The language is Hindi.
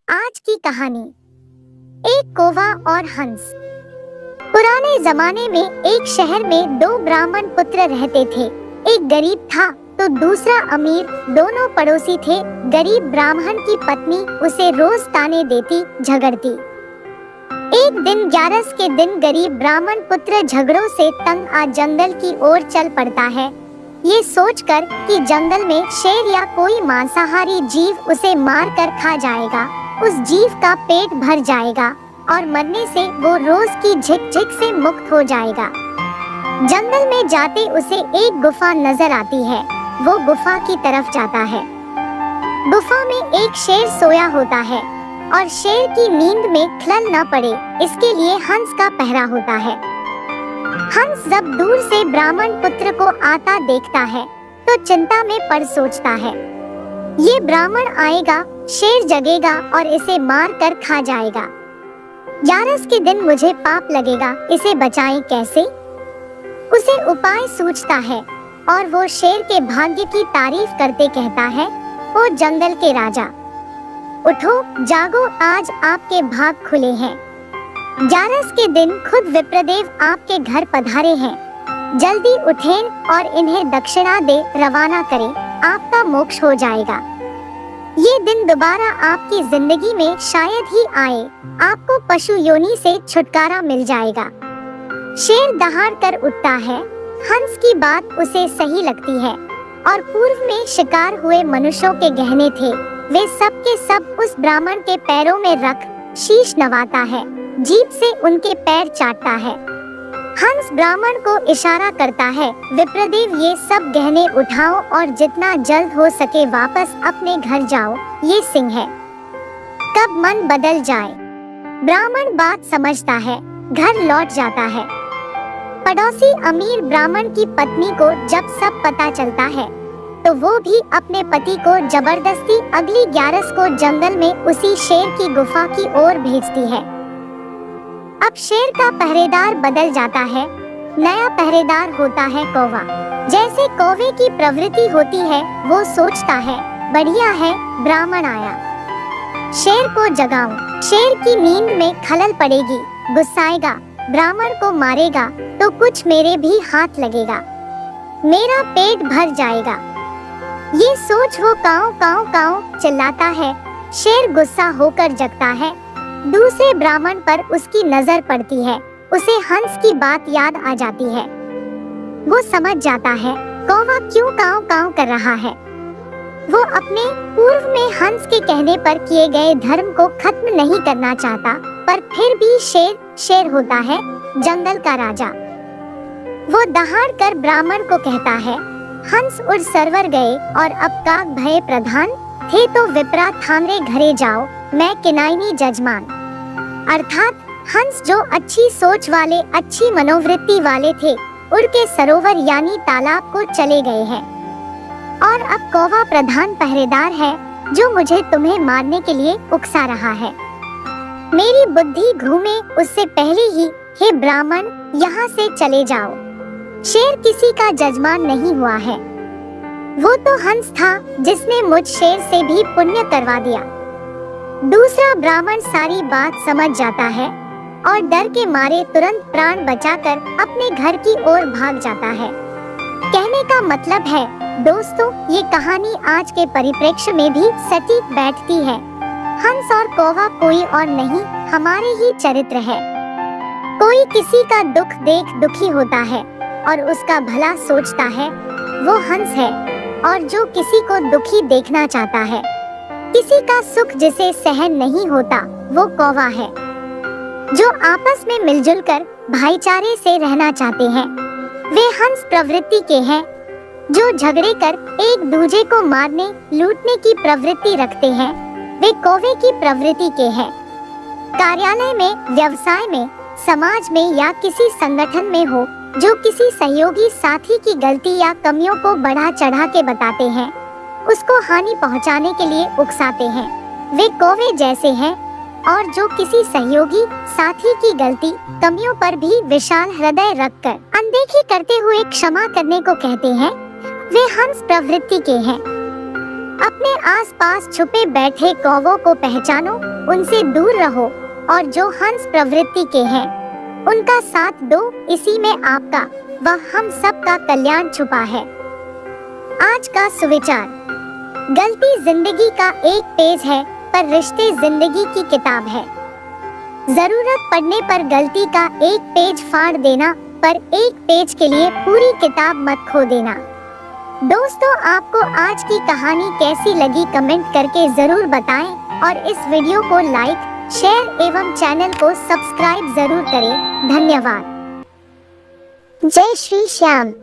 आज की कहानी। एक कौवा और हंस। पुराने जमाने में एक शहर में दो ब्राह्मण पुत्र रहते थे। एक गरीब था तो दूसरा अमीर। दोनों पड़ोसी थे। गरीब ब्राह्मण की पत्नी उसे रोज ताने देती, झगड़ती। एक दिन ग्यारस के दिन गरीब ब्राह्मण पुत्र झगड़ों से तंग आ जंगल की ओर चल पड़ता है, ये सोचकर कि जंगल में शेर या कोई मांसाहारी जीव उसे मार कर खा जाएगा। उस जीव का पेट भर जाएगा और मरने से वो रोज की झिक-झिक से मुक्त हो जाएगा। जंगल में जाते उसे एक गुफा नजर आती है। वो गुफा की तरफ जाता है। गुफा में एक शेर सोया होता है और शेर की नींद में खलल न पड़े इसके लिए हंस का पहरा होता है। हंस जब दूर से ब्राह्मण पुत्र को आता देखता है तो चिंता में पड़ सोचता है, ये ब्राह्मण आएगा, शेर जगेगा और इसे मार कर खा जाएगा। ग्यारस के दिन मुझे पाप लगेगा, इसे बचाएं कैसे? उसे उपाय सूझता है और वो शेर के भाग्य की तारीफ करते कहता है, ओ जंगल के राजा, उठो जागो, आज आपके भाग खुले हैं। ग्यारस के दिन खुद विप्रदेव आपके घर पधारे हैं। जल्दी उठें और इन्हें दक्षिणा दे रवाना करें, आपका मोक्ष हो जाएगा। ये दिन दोबारा आपकी जिंदगी में शायद ही आए, आपको पशु योनि से छुटकारा मिल जाएगा। शेर दहाड़ कर उठता है। हंस की बात उसे सही लगती है और पूर्व में शिकार हुए मनुष्यों के गहने थे, वे सब के सब उस ब्राह्मण के पैरों में रख शीश नवाता है, जीभ से उनके पैर चाटता है। हंस ब्राह्मण को इशारा करता है, विप्रदेव ये सब गहने उठाओ और जितना जल्द हो सके वापस अपने घर जाओ, ये सिंह है, कब मन बदल जाए। ब्राह्मण बात समझता है, घर लौट जाता है। पड़ोसी अमीर ब्राह्मण की पत्नी को जब सब पता चलता है तो वो भी अपने पति को जबरदस्ती अगली ग्यारस को जंगल में उसी शेर की गुफा की ओर भेजती है। अब शेर का पहरेदार बदल जाता है, नया पहरेदार होता है कौवा। जैसे कौवे की प्रवृत्ति होती है, वो सोचता है, बढ़िया है, ब्राह्मण आया, शेर को जगाऊं। शेर की नींद में खलल पड़ेगी, गुस्साएगा, ब्राह्मण को मारेगा तो कुछ मेरे भी हाथ लगेगा, मेरा पेट भर जाएगा। ये सोच वो काऊ काऊ काऊ चिल्लाता है। शेर गुस्सा होकर जगता है। दूसरे ब्राह्मण पर उसकी नजर पड़ती है, उसे हंस की बात याद आ जाती है। वो समझ जाता है कौवा क्यों काऊ काऊ कर रहा है। वो अपने पूर्व में हंस के कहने पर किए गए धर्म को खत्म नहीं करना चाहता, पर फिर भी शेर शेर होता है, जंगल का राजा। वो दहाड़ कर ब्राह्मण को कहता है, हंस उड़ सरवर गए और अब काग भय प्रधान, थे तो विप्रा थामरे घरे जाओ, मैं किनाइनी जजमान। अर्थात हंस जो अच्छी सोच वाले, अच्छी मनोवृत्ति वाले थे, उड़ के सरोवर यानी तालाब को चले गए हैं और अब कौवा प्रधान पहरेदार है जो मुझे तुम्हें मारने के लिए उकसा रहा है। मेरी बुद्धि घूमे उससे पहले ही, हे ब्राह्मण, यहाँ से चले जाओ। शेर किसी का जजमान नहीं हुआ है, वो तो हंस था जिसने मुझ शेर से भी पुण्य करवा दिया। दूसरा ब्राह्मण सारी बात समझ जाता है और डर के मारे तुरंत प्राण बचाकर अपने घर की ओर भाग जाता है। कहने का मतलब है दोस्तों, ये कहानी आज के परिप्रेक्ष्य में भी सटीक बैठती है। हंस और कौवा कोई और नहीं, हमारे ही चरित्र है। कोई किसी का दुख देख दुखी होता है और उसका भला सोचता है, वो हंस है, और जो किसी को दुखी देखना चाहता है, किसी का सुख जिसे सहन नहीं होता, वो कौवा है। जो आपस में मिलजुल कर भाईचारे से रहना चाहते हैं, वे हंस प्रवृत्ति के हैं। जो झगड़े कर एक दूजे को मारने लूटने की प्रवृत्ति रखते हैं, वे कौवे की प्रवृत्ति के हैं। कार्यालय में, व्यवसाय में, समाज में या किसी संगठन में हो, जो किसी सहयोगी साथी की गलती या कमियों को बढ़ा चढ़ा के बताते हैं, उसको हानि पहुंचाने के लिए उकसाते हैं, वे कौवे जैसे हैं। और जो किसी सहयोगी साथी की गलती कमियों पर भी विशाल हृदय रखकर अनदेखी करते हुए क्षमा करने को कहते हैं, वे हंस प्रवृत्ति के हैं। अपने आसपास छुपे बैठे कौवों को पहचानो, उनसे दूर रहो और जो हंस प्रवृत्ति के हैं उनका साथ दो। इसी में आपका व हम सब का कल्याण छुपा है। आज का सुविचार, गलती जिंदगी का एक पेज है पर रिश्ते जिंदगी की किताब है। जरूरत पड़ने पर गलती का एक पेज फाड़ देना, पर एक पेज के लिए पूरी किताब मत खो देना। दोस्तों, आपको आज की कहानी कैसी लगी कमेंट करके जरूर बताएं और इस वीडियो को लाइक, शेयर एवं चैनल को सब्सक्राइब जरूर करें। धन्यवाद। जय श्री श्याम।